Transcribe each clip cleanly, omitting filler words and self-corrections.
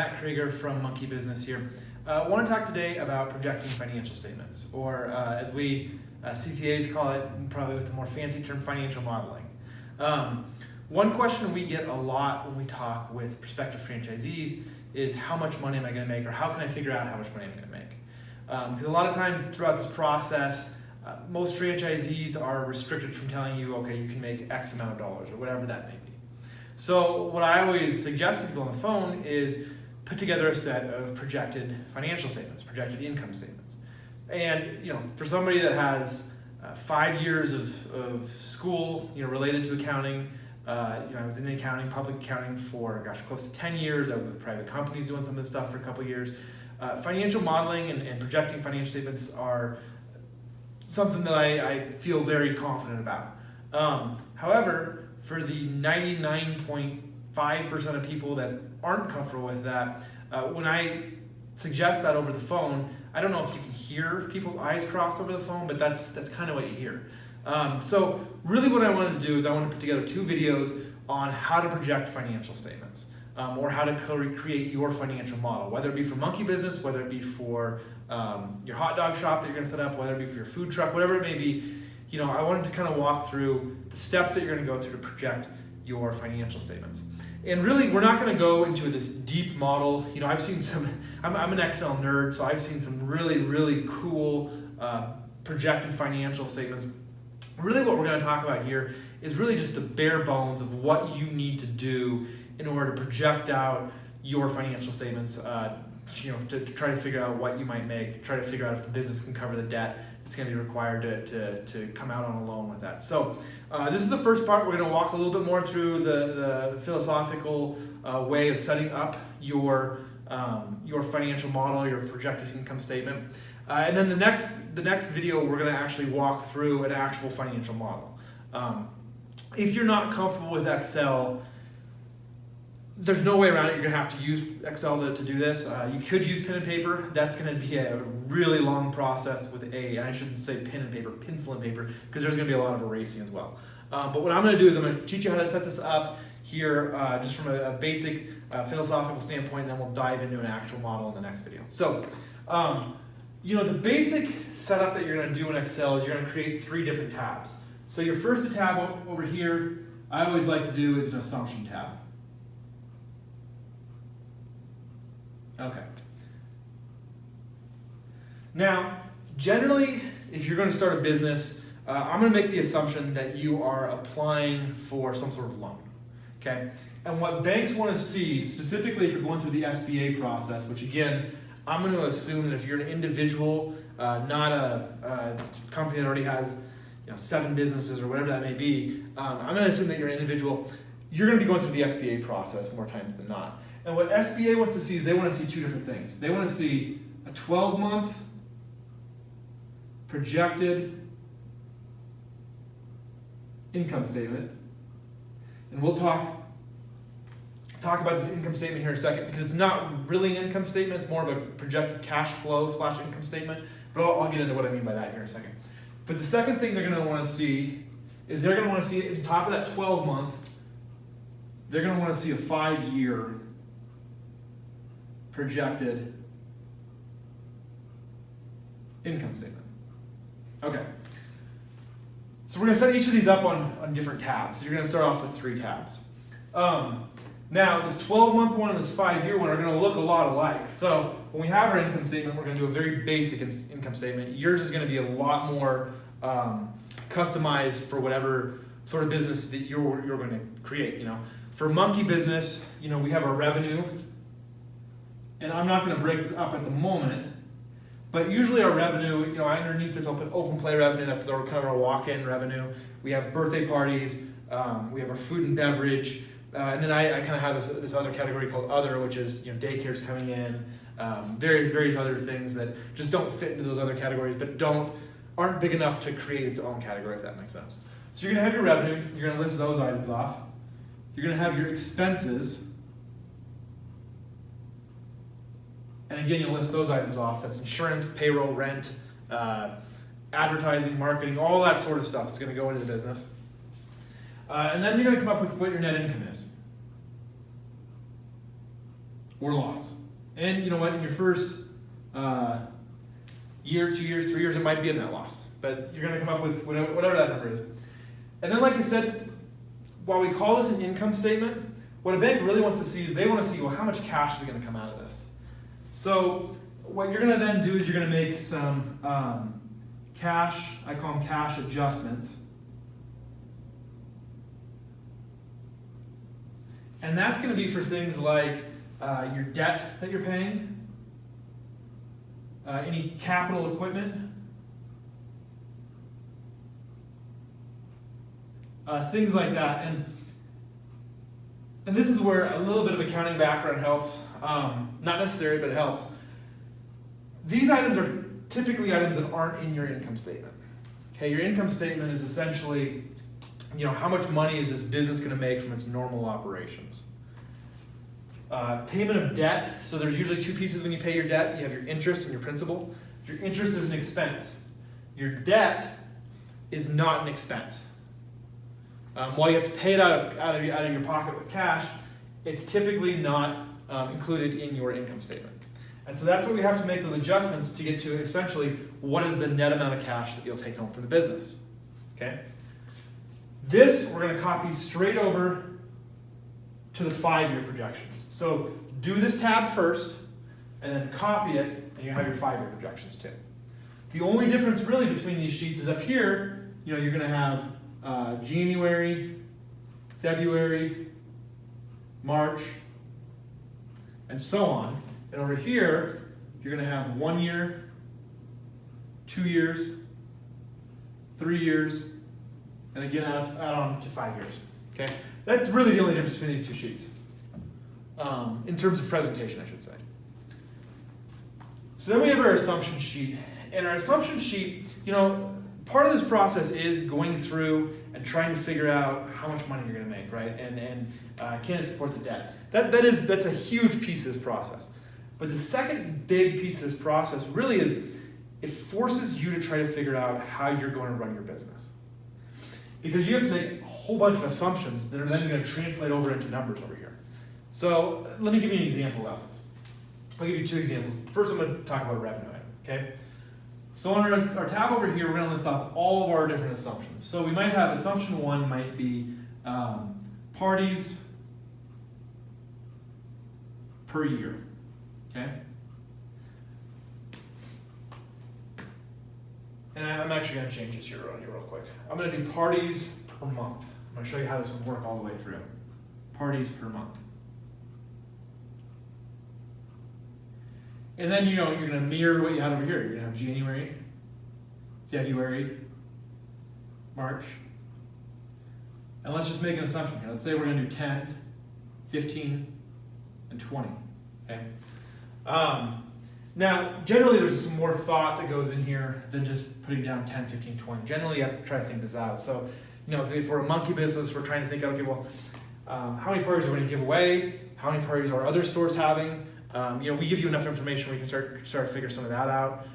Matt Krieger from Monkey Bizness here. I want to talk today about projecting financial statements, or as we CPAs call it, probably with a more fancy term, financial modeling. One question we get a lot when we talk with prospective franchisees is how much money am I going to make, or how can I figure out how much money I'm going to make? Because a lot of times throughout this process, most franchisees are restricted from telling you, okay, you can make X amount of dollars, or whatever that may be. So what I always suggest to people on the phone is put together a set of projected financial statements, projected income statements. And for somebody that has 5 years of school, related to accounting, I was in accounting, public accounting for close to 10 years. I was with private companies doing some of this stuff for a couple of years. Financial modeling and projecting financial statements are something that I feel very confident about. However, for the 99.5% of people that aren't comfortable with that, when I suggest that over the phone, I don't know if you can hear people's eyes cross over the phone, but that's kind of what you hear. So really what I wanted to do is I want to put together 2 videos on how to project financial statements, or how to create your financial model, whether it be for Monkey Bizness, whether it be for your hot dog shop that you're going to set up, whether it be for your food truck, whatever it may be. I wanted to kind of walk through the steps that you're going to go through to project your financial statements. And really, we're not going to go into this deep model. I've seen I'm an Excel nerd, so I've seen some really, really cool projected financial statements. Really what we're going to talk about here is really just the bare bones of what you need to do in order to project out your financial statements, to try to figure out what you might make, to try to figure out if the business can cover the debt that's going to be required to come out on a loan with that. So this is the first part. We're going to walk a little bit more through the philosophical way of setting up your financial model, your projected income statement. And then the next video, we're going to actually walk through an actual financial model. If you're not comfortable with Excel, there's no way around it. You're going to have to use Excel to do this. You could use pen and paper. That's going to be a really long process with I shouldn't say pen and paper, pencil and paper, because there's going to be a lot of erasing as well. But what I'm going to do is I'm going to teach you how to set this up here, just from a basic philosophical standpoint, and then we'll dive into an actual model in the next video. So, the basic setup that you're going to do in Excel is you're going to create 3 different tabs. So your first tab over here, I always like to do is an assumption tab. Okay. Now, generally, if you're going to start a business, I'm going to make the assumption that you are applying for some sort of loan. Okay? And what banks want to see, specifically if you're going through the SBA process, which again, I'm going to assume that if you're an individual, not a company that already has 7 businesses or whatever that may be, I'm going to assume that you're an individual, you're going to be going through the SBA process more times than not. And what SBA wants to see is they want to see 2 different things. They want to see a 12-month projected income statement. And we'll talk about this income statement here in a second, because it's not really an income statement, it's more of a projected cash flow / income statement. But I'll get into what I mean by that here in a second. But the second thing they're going to want to see is they're going to want to see, at the top of that 12-month, they're going to want to see a 5-year projected income statement. Okay. So we're going to set each of these up on different tabs. So you're going to start off with 3 tabs. Now, this 12-month one and this 5-year one are going to look a lot alike. So when we have our income statement, we're going to do a very basic income statement. Yours is going to be a lot more customized for whatever sort of business that you're going to create. For Monkey Bizness, we have our revenue. And I'm not going to break this up at the moment, but usually our revenue, underneath this I'll put open play revenue, that's kind of our walk-in revenue. We have birthday parties, we have our food and beverage, and then I kind of have this other category called other, which is daycares coming in, various other things that just don't fit into those other categories, but aren't big enough to create its own category, if that makes sense. So you're going to have your revenue, you're going to list those items off. You're going to have your expenses. And again, you'll list those items off. That's insurance, payroll, rent, advertising, marketing, all that sort of stuff that's going to go into the business. And then you're going to come up with what your net income is. or loss. And you know what, in your first year, 2 years, 3 years, it might be a net loss, but you're gonna come up with whatever that number is. And then like I said, while we call this an income statement, what a bank really wants to see is they want to see, well, how much cash is going to come out of this? So what you're going to then do is you're going to make some cash, I call them cash adjustments. And that's going to be for things like your debt that you're paying, any capital equipment, things like that. And this is where a little bit of accounting background helps. Not necessary, but it helps. These items are typically items that aren't in your income statement. Okay, your income statement is essentially, you know, how much money is this business going to make from its normal operations. Payment of debt. So there's usually two pieces when you pay your debt. You have your interest and your principal. Your interest is an expense. Your debt is not an expense. While you have to pay it out of your pocket with cash, it's typically not included in your income statement. And so that's what we have to make those adjustments to get to essentially what is the net amount of cash that you'll take home from the business. Okay? This we're going to copy straight over to the 5-year projections. So do this tab first, and then copy it, and you have your 5-year projections too. The only difference really between these sheets is up here, you know, you're going to have January, February, March, and so on. And over here, you're going to have 1 year, 2 years, 3 years, and again add on to 5 years. Okay, that's really the only difference between these two sheets, in terms of presentation, I should say. So then we have our assumption sheet, and our assumption sheet, you know, part of this process is going through and trying to figure out how much money you're going to make, right? And can it support the debt? That's a huge piece of this process. But the second big piece of this process really is it forces you to try to figure out how you're going to run your business. Because you have to make a whole bunch of assumptions that are then going to translate over into numbers over here. So let me give you an example of this. I'll give you 2 examples. First, I'm going to talk about revenue item, okay? So on our tab over here, we're going to list off all of our different assumptions. So we might have assumption 1 might be parties per year, okay? And I'm actually going to change this here real quick. I'm going to do parties per month. I'm going to show you how this would work all the way through. Parties per month. And then, you know, you're going to mirror what you had over here. You're going to have January, February, March. And let's just make an assumption here. Let's say we're going to do 10, 15, and 20. Okay? Now, generally there's some more thought that goes in here than just putting down 10, 15, 20. Generally you have to try to think this out. So, you know, if we're a monkey business, we're trying to think, okay, well, how many parties are we going to give away? How many parties are other stores having? You know, we give you enough information where you can start to figure some of that out.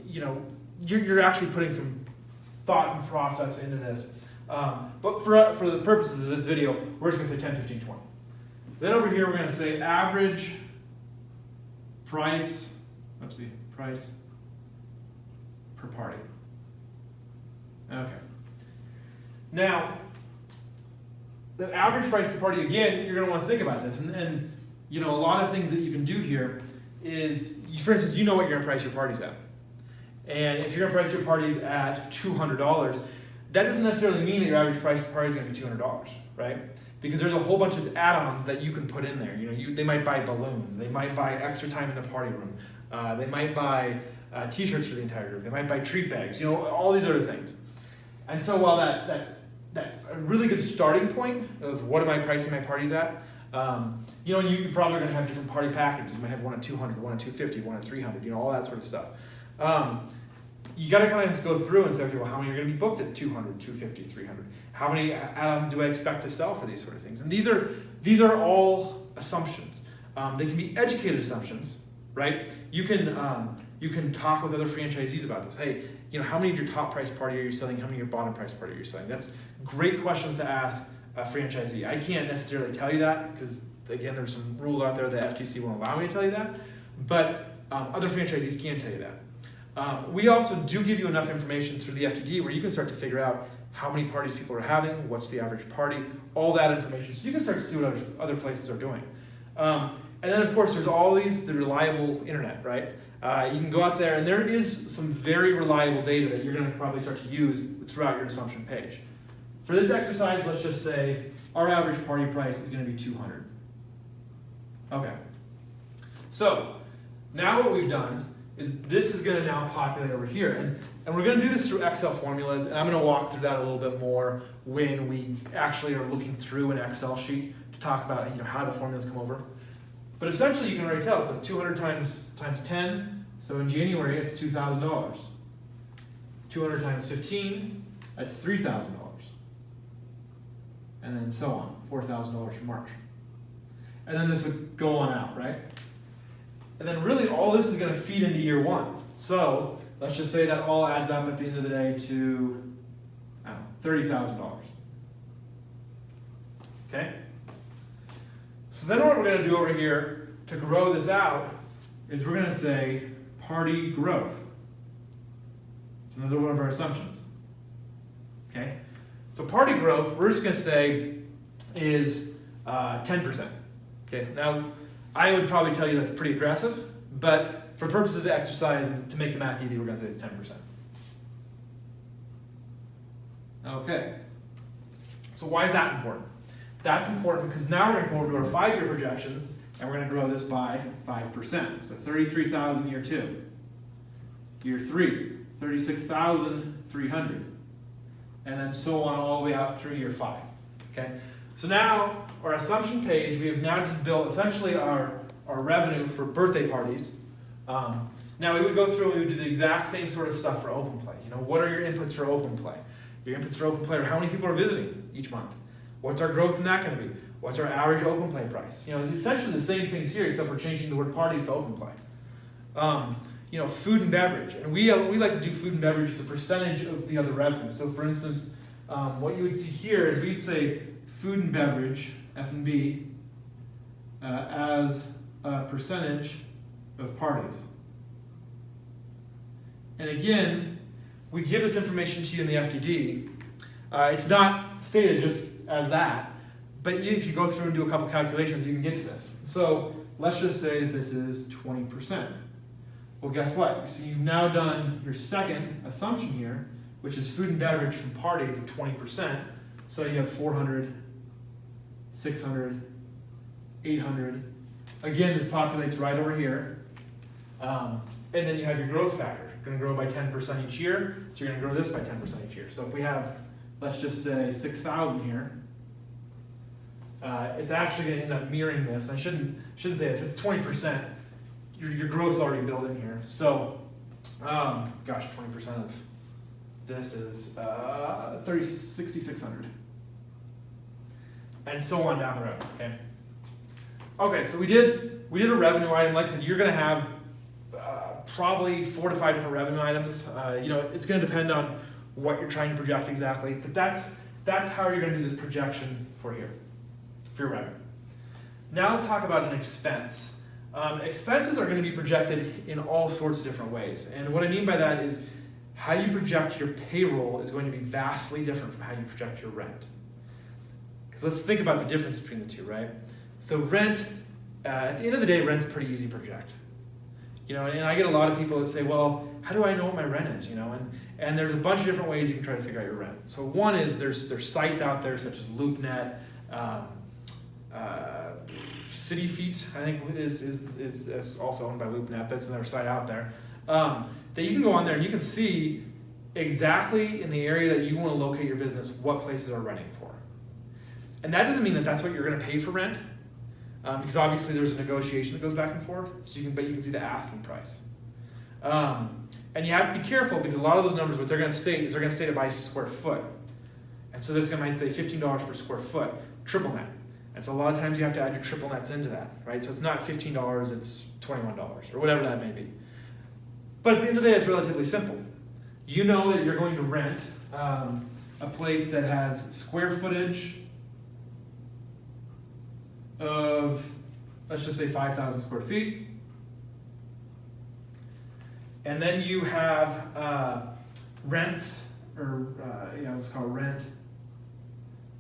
You know, you're actually putting some thought and process into this. But for the purposes of this video, we're just going to say 10, 15, 20. Then over here, we're going to say average price per party. Okay. Now, the average price per party, again, you're going to want to think about this. And you know, a lot of things that you can do here is, for instance, you know what you're going to price your parties at. And if you're going to price your parties at $200, that doesn't necessarily mean that your average price per party is going to be $200, right? Because there's a whole bunch of add-ons that you can put in there. You know, they might buy balloons, they might buy extra time in the party room, they might buy t-shirts for the entire group, they might buy treat bags, you know, all these other things. And so while that's a really good starting point of what am I pricing my parties at, you know, you're probably going to have different party packages. You might have one at 200, one at 250, one at 300, you know, all that sort of stuff. You got to kind of just go through and say, okay, well, how many are going to be booked at 200, 250, 300? How many add-ons do I expect to sell for these sort of things? And these are all assumptions. They can be educated assumptions, right? You can talk with other franchisees about this. Hey, you know, how many of your top price party are you selling? How many of your bottom price party are you selling? That's great questions to ask a franchisee. I can't necessarily tell you that because, again, there's some rules out there that FTC won't allow me to tell you that, but other franchisees can tell you that. We also do give you enough information through the FTD where you can start to figure out how many parties people are having, what's the average party, all that information. So you can start to see what other places are doing. And then, of course, there's all the reliable internet, right? You can go out there, and there is some very reliable data that you're going to probably start to use throughout your assumption page. For this exercise, let's just say our average party price is going to be $200. Okay. So now what we've done is this is going to now populate over here. And we're going to do this through Excel formulas, and I'm going to walk through that a little bit more when we actually are looking through an Excel sheet to talk about how the formulas come over. But essentially, you can already tell, so 200 times 10, so in January, it's $2,000. 200 times 15, that's $3,000. And then so on, $4,000 for March. And then this would go on out, right? And then really all this is going to feed into year one. So let's just say that all adds up at the end of the day to, I don't know, $30,000. Okay? So then what we're going to do over here to grow this out is we're going to say party growth. It's another one of our assumptions. Okay? So party growth, we're just going to say is 10%. Okay? Now, I would probably tell you that's pretty aggressive, but for purposes of the exercise and to make the math easy, we're going to say it's 10%. Okay. So why is that important? That's important because now we're going to go over to our 5-year projections, and we're going to grow this by 5%. So 33,000 year 2. Year 3, 36,300. And then so on all the way out through year 5. Okay? So now, our assumption page, we have now just built essentially our revenue for birthday parties. Now we would go through and we would do the exact same sort of stuff for open play. What are your inputs for open play? Your inputs for open play are how many people are visiting each month. What's our growth in that going to be? What's our average open play price? It's essentially the same things here, except we're changing the word parties to open play. Food and beverage. And we like to do food and beverage as a percentage of the other revenue. So for instance, what you would see here is we'd say food and beverage, F&B, as a percentage of parties. And again, we give this information to you in the FTD. It's not stated just as that, but if you go through and do a couple calculations, you can get to this. So let's just say that this is 20%. Well, guess what? So you've now done your second assumption here, which is food and beverage from parties of 20%. So you have 400, 600, 800. Again, this populates right over here. And then you have your growth factor. You're going to grow by 10% each year, so you're going to grow this by 10% each year. So if we have, let's just say 6,000 here, it's actually going to end up mirroring this. I shouldn't say if it's 20%, your growth's already built in here. So, 20% of this is 6,600. And so on down the road, okay? Okay, so we did a revenue item. Like I said, you're going to have probably 4 to 5 different revenue items. It's going to depend on what you're trying to project exactly, but that's how you're going to do this projection for here, for your revenue. Now let's talk about an expense. Expenses are going to be projected in all sorts of different ways, and what I mean by that is how you project your payroll is going to be vastly different from how you project your rent. Because let's think about the difference between the two, right? So rent, at the end of the day, rent's pretty easy to project. And I get a lot of people that say, well, how do I know what my rent is? And there's a bunch of different ways you can try to figure out your rent. So one is there's sites out there such as LoopNet, City Feet, I think is also owned by LoopNet. That's another site out there that you can go on there and you can see exactly in the area that you want to locate your business what places are renting for. And that doesn't mean that that's what you're going to pay for rent. Because obviously there's a negotiation that goes back and forth, but you can see the asking price. And you have to be careful because a lot of those numbers, what they're going to state is they're going to state it by square foot. And so this guy might say $15 per square foot, triple net. And so a lot of times you have to add your triple nets into that, right? So it's not $15, it's $21 or whatever that may be. But at the end of the day, it's relatively simple. You know that you're going to rent a place that has square footage of, let's just say 5,000 square feet. And then you have rents, or let's call it rent,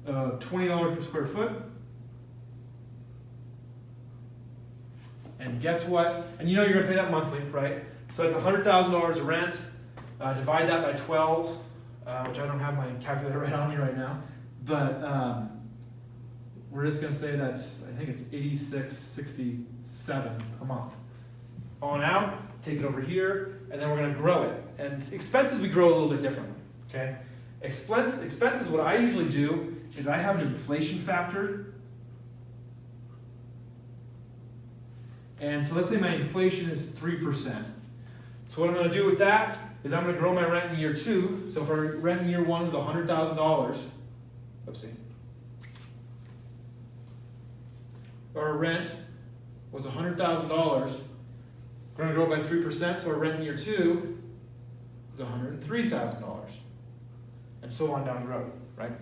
of $20 per square foot. And guess what? And you know you're going to pay that monthly, right? So it's $100,000 of rent. Divide that by 12, which I don't have my calculator right on me right now. But we're just going to say I think it's $86.67 a month. On out, take it over here, and then we're going to grow it. And expenses we grow a little bit differently, okay? Expenses, what I usually do is I have an inflation factor. And so let's say my inflation is 3%. So what I'm going to do with that is I'm going to grow my rent in year 2. So if our rent in year 1 is $100,000, oopsie, our rent was $100,000, we're going to grow by 3%, so our rent in year 2 is $103,000. And so on down the road, right?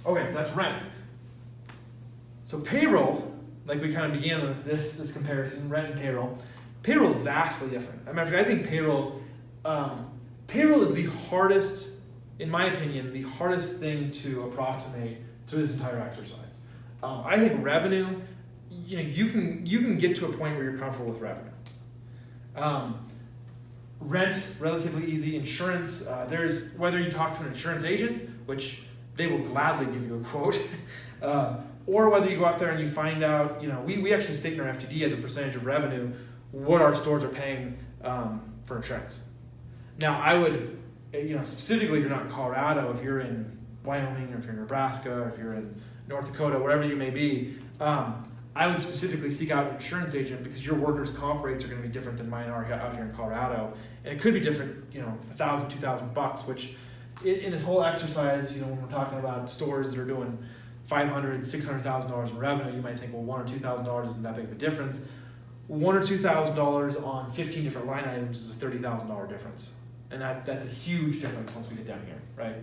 Okay, so that's rent. So payroll, like we kind of began with this comparison, rent and payroll. Payroll is vastly different. I think payroll is the hardest, in my opinion, the hardest thing to approximate through this entire exercise. I think revenue, you can get to a point where you're comfortable with revenue. Rent, relatively easy. Insurance, there's, whether you talk to an insurance agent, which they will gladly give you a quote, or whether you go out there and you find out, we actually state in our FTD as a percentage of revenue what our stores are paying for insurance. Now, I would, specifically if you're not in Colorado, if you're in Wyoming, or if you're in Nebraska, or if you're in North Dakota, wherever you may be, I would specifically seek out an insurance agent because your workers' comp rates are going to be different than mine are out here in Colorado. And it could be different, $1,000, $2,000, which in this whole exercise, when we're talking about stores that are doing $500,000, $600,000 in revenue, you might think, well, $1,000 or $2,000 isn't that big of a difference. $1,000 or $2,000 on 15 different line items is a $30,000 difference. And that's a huge difference once we get down here, right?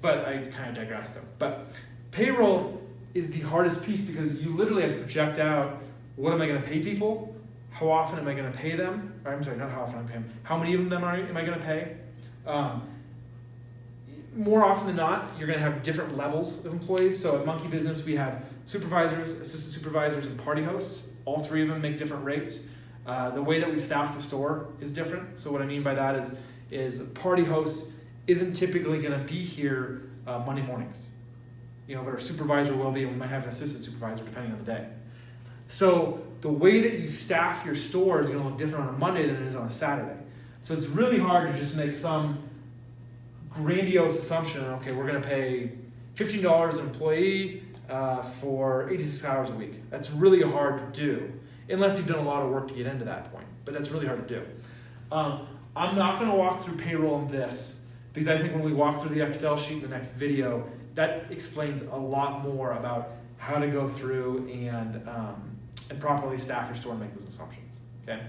But I kind of digress though. But payroll is the hardest piece because you literally have to project out, what am I going to pay people? How often am I going to pay them? Or, I'm sorry, not how often I'm paying them. How many of them am I going to pay? More often than not, you're going to have different levels of employees. So at Monkey Bizness, we have supervisors, assistant supervisors, and party hosts. All three of them make different rates. The way that we staff the store is different. So what I mean by that is a party host isn't typically going to be here Monday mornings. But our supervisor will be, and we might have an assistant supervisor depending on the day. So the way that you staff your store is going to look different on a Monday than it is on a Saturday. So it's really hard to just make some grandiose assumption, okay, we're going to pay $15 an employee for 86 hours a week. That's really hard to do, unless you've done a lot of work to get into that point. But that's really hard to do. I'm not going to walk through payroll in this, because I think when we walk through the Excel sheet in the next video, that explains a lot more about how to go through and properly staff your store and make those assumptions. Okay.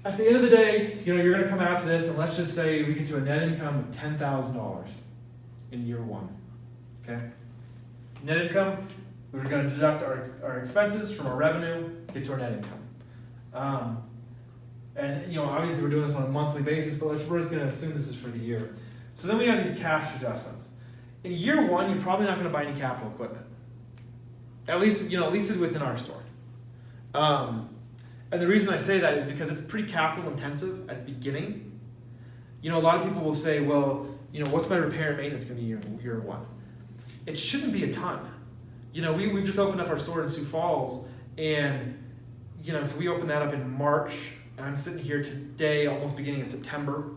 At the end of the day, you're going to come out to this, and let's just say we get to a net income of $10,000 in year 1. Okay. Net income, we're going to deduct our expenses from our revenue, get to our net income. And obviously we're doing this on a monthly basis, but we're just going to assume this is for the year. So then we have these cash adjustments. In year 1, you're probably not going to buy any capital equipment. At least within our store. And the reason I say that is because it's pretty capital intensive at the beginning. A lot of people will say, well, what's my repair and maintenance going to be year 1? It shouldn't be a ton. We've just opened up our store in Sioux Falls, and so we opened that up in March, and I'm sitting here today, almost beginning of September,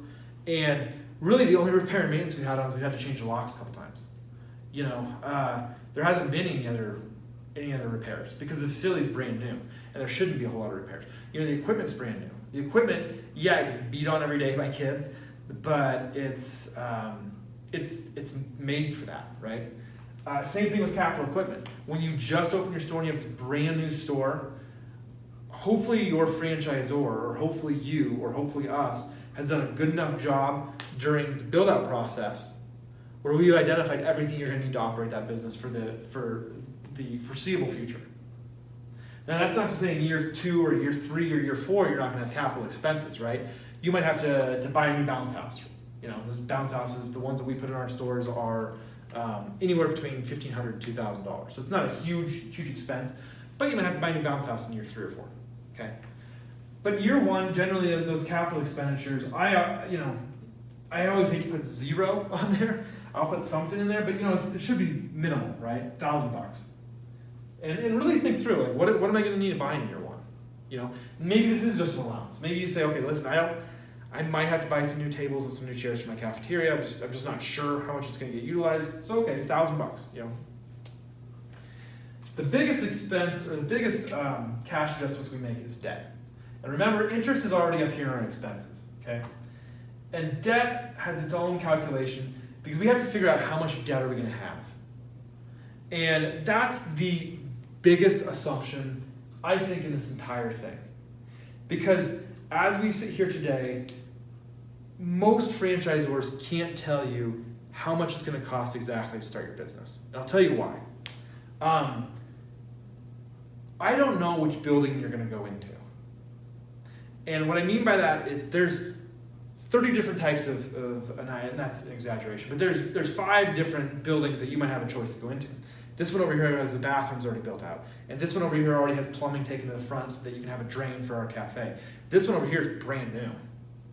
and really the only repair and maintenance we had on is we had to change the locks a couple times. There hasn't been any other repairs because the facility's brand new, and there shouldn't be a whole lot of repairs. The equipment's brand new. The equipment, it gets beat on every day by kids, but it's made for that, right? Same thing with capital equipment. When you just open your store and you have this brand new store, hopefully your franchisor, or hopefully you, or hopefully us, has done a good enough job during the build-out process where we've identified everything you're going to need to operate that business for the foreseeable future. Now that's not to say in year 2 or year 3 or year 4 you're not going to have capital expenses, right? You might have to buy a new bounce house. Those bounce houses, the ones that we put in our stores, are anywhere between $1,500 and $2,000. So it's not a huge expense, but you might have to buy a new bounce house in year 3 or 4. Okay. But year 1, generally those capital expenditures, I always hate to put 0 on there. I'll put something in there, but it should be minimal, right? $1,000. And really think through, like, what am I going to need to buy in year 1? Maybe this is just an allowance. Maybe you say, okay, listen, I might have to buy some new tables and some new chairs for my cafeteria. I'm just not sure how much it's going to get utilized. So okay, $1,000. The biggest expense or the biggest cash adjustments we make is debt. And remember, interest is already up here in our expenses. Okay, and debt has its own calculation because we have to figure out how much debt are we going to have. And that's the biggest assumption, I think, in this entire thing. Because as we sit here today, most franchisors can't tell you how much it's going to cost exactly to start your business. And I'll tell you why. I don't know which building you're going to go into. And what I mean by that is there's 30 different types and that's an exaggeration, but there's 5 different buildings that you might have a choice to go into. This one over here has the bathrooms already built out. And this one over here already has plumbing taken to the front so that you can have a drain for our cafe. This one over here is brand new.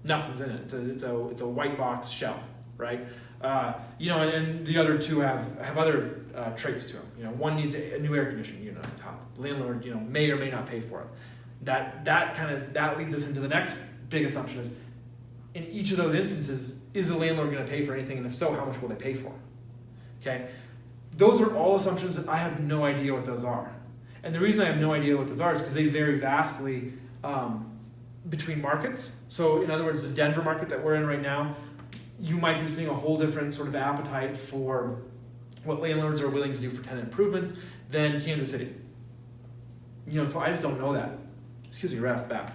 Nothing's in it. It's a white box shell, right? And the other 2 have other traits to them. One needs a new air conditioning unit on top. The landlord, may or may not pay for it. That leads us into the next big assumption is, in each of those instances, is the landlord going to pay for anything? And if so, how much will they pay for? Okay? Those are all assumptions that I have no idea what those are. And the reason I have no idea what those are is because they vary vastly between markets. So in other words, the Denver market that we're in right now, you might be seeing a whole different sort of appetite for what landlords are willing to do for tenant improvements than Kansas City. So I just don't know that. Excuse me, right off the bat.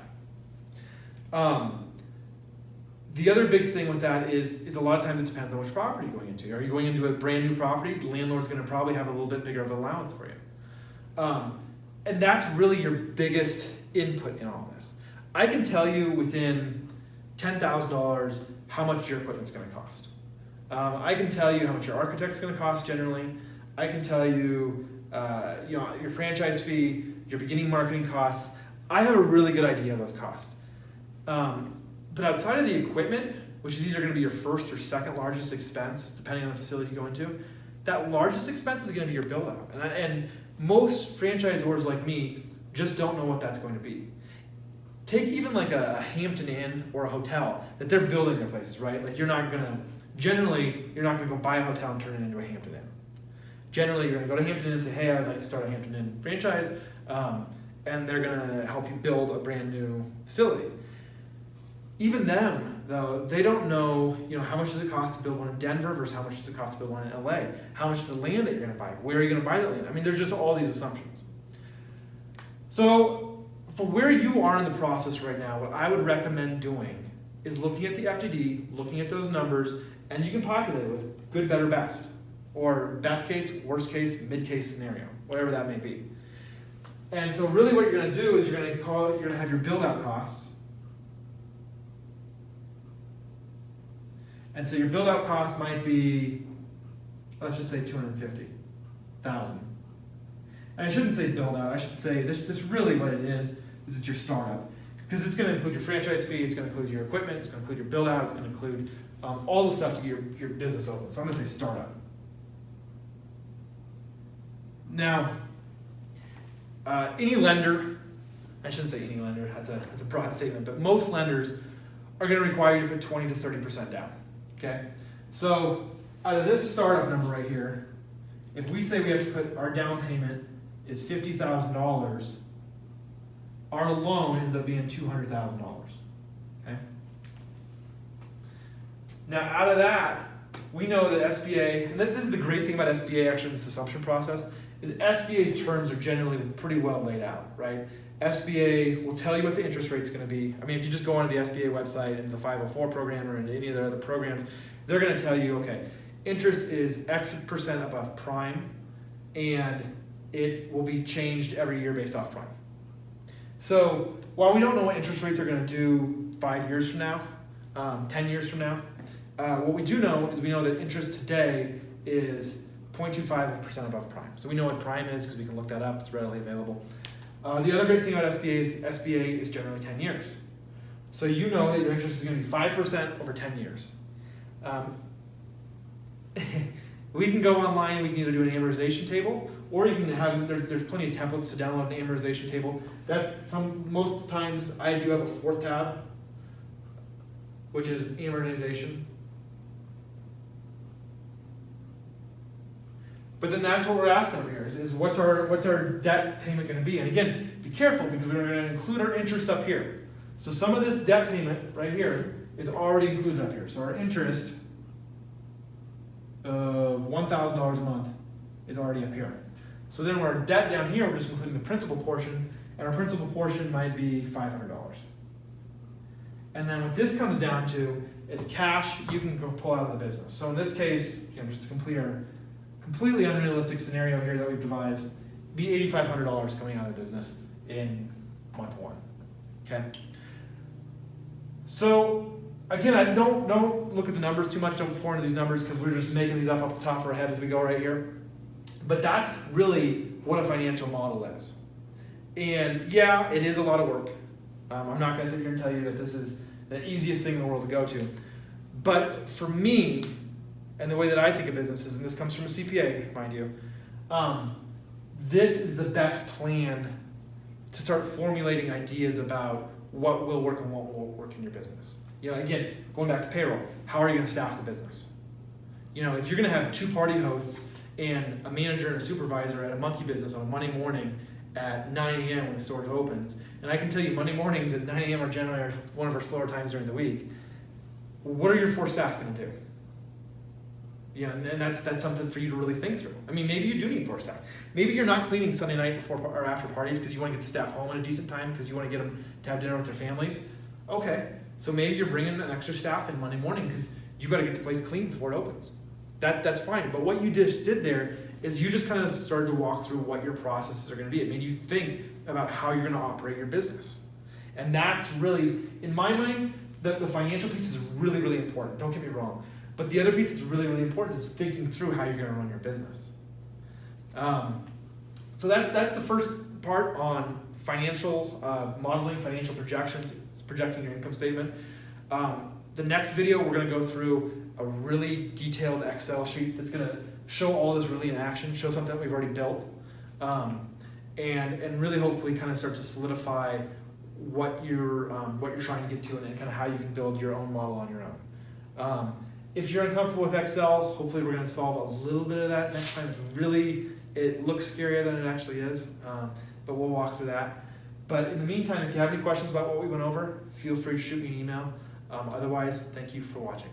The other big thing with that is a lot of times it depends on which property you're going into. Are you going into a brand new property? The landlord's going to probably have a little bit bigger of an allowance for you. And that's really your biggest input in all this. I can tell you within $10,000 how much your equipment's going to cost. I can tell you how much your architect's going to cost generally. I can tell you, your franchise fee, your beginning marketing costs. I have a really good idea of those costs. But outside of the equipment, which is either going to be your first or second largest expense, depending on the facility you go into, that largest expense is going to be your build out. And most franchisors like me just don't know what that's going to be. Take even like a Hampton Inn or a hotel that they're building their places, right? Like generally, you're not going to go buy a hotel and turn it into a Hampton Inn. Generally, you're going to go to Hampton Inn and say, hey, I'd like to start a Hampton Inn franchise. And they're going to help you build a brand new facility. Even them, though, they don't know, how much does it cost to build one in Denver versus how much does it cost to build one in LA? How much is the land that you're going to buy? Where are you going to buy that land? I mean, there's just all these assumptions. So for where you are in the process right now, what I would recommend doing is looking at the FDD, looking at those numbers, and you can populate it with good, better, best, or best case, worst case, mid case scenario, whatever that may be. And so really what you're going to do is you're going to have your build out costs. And so your build out cost might be, let's just say $250,000. And I shouldn't say build out, I should say this really what it is your startup. Because it's going to include your franchise fee, it's going to include your equipment, it's going to include your build out, it's going to include all the stuff to get your business open. So I'm going to say startup. Now, any lender, I shouldn't say any lender, that's a broad statement, but most lenders are going to require you to put 20 to 30% down. Okay, so out of this startup number right here, if we say we have to put our down payment is $50,000, our loan ends up being $200,000. Okay. Now out of that, we know that SBA, and this is the great thing about SBA actually in this assumption process, is SBA's terms are generally pretty well laid out, right? SBA will tell you what the interest rate is going to be. I mean, if you just go onto the SBA website and the 504 program or into any of their other programs, they're going to tell you, okay, interest is X% above prime, and it will be changed every year based off prime. So while we don't know what interest rates are going to do 5 years from now, 10 years from now, what we do know is we know that interest today is 0.25% above prime. So we know what prime is because we can look that up. It's readily available. The other great thing about SBA is generally 10 years. So you know that your interest is going to be 5% over 10 years. We can go online and we can either do an amortization table, or you can have, there's plenty of templates to download an amortization table. Most times I do have a fourth tab, which is amortization. But then that's what we're asking over here is what's our debt payment going to be? And again, be careful because we're going to include our interest up here. So some of this debt payment right here is already included up here. So our interest of $1,000 a month is already up here. So then our debt down here, we're just including the principal portion, and our principal portion might be $500. And then what this comes down to is cash you can go pull out of the business. So in this case, just to complete our completely unrealistic scenario here that we've devised, be $8,500 coming out of the business in month 1. Okay. So again, I don't look at the numbers too much. Don't pour into these numbers because we're just making these up the top of our head as we go right here. But that's really what a financial model is. And yeah, it is a lot of work. I'm not going to sit here and tell you that this is the easiest thing in the world to go to. But for me, and the way that I think of businesses, and this comes from a CPA, mind you, this is the best plan to start formulating ideas about what will work and what won't work in your business. Again, going back to payroll, how are you going to staff the business? If you're going to have 2 party hosts and a manager and a supervisor at a Monkey Business on a Monday morning at 9 a.m. when the store opens, and I can tell you Monday mornings at 9 a.m. are generally one of our slower times during the week, what are your 4 staff going to do? And that's something for you to really think through. I mean, maybe you do need 4 staff. Maybe you're not cleaning Sunday night before or after parties because you want to get the staff home at a decent time because you want to get them to have dinner with their families. Okay, so maybe you're bringing an extra staff in Monday morning because you got to get the place clean before it opens. That's fine. But what you just did there is you just kind of started to walk through what your processes are going to be. It made you think about how you're going to operate your business. And that's really, in my mind, the financial piece is really, really important. Don't get me wrong. But the other piece that's really, really important is thinking through how you're going to run your business. So that's the first part on financial modeling, financial projections, projecting your income statement. The next video, we're going to go through a really detailed Excel sheet that's going to show all this really in action, show something that we've already built, and really hopefully kind of start to solidify what you're trying to get to and kind of how you can build your own model on your own. If you're uncomfortable with Excel, hopefully we're going to solve a little bit of that next time. It looks scarier than it actually is, but we'll walk through that. But in the meantime, if you have any questions about what we went over, feel free to shoot me an email. Otherwise, thank you for watching.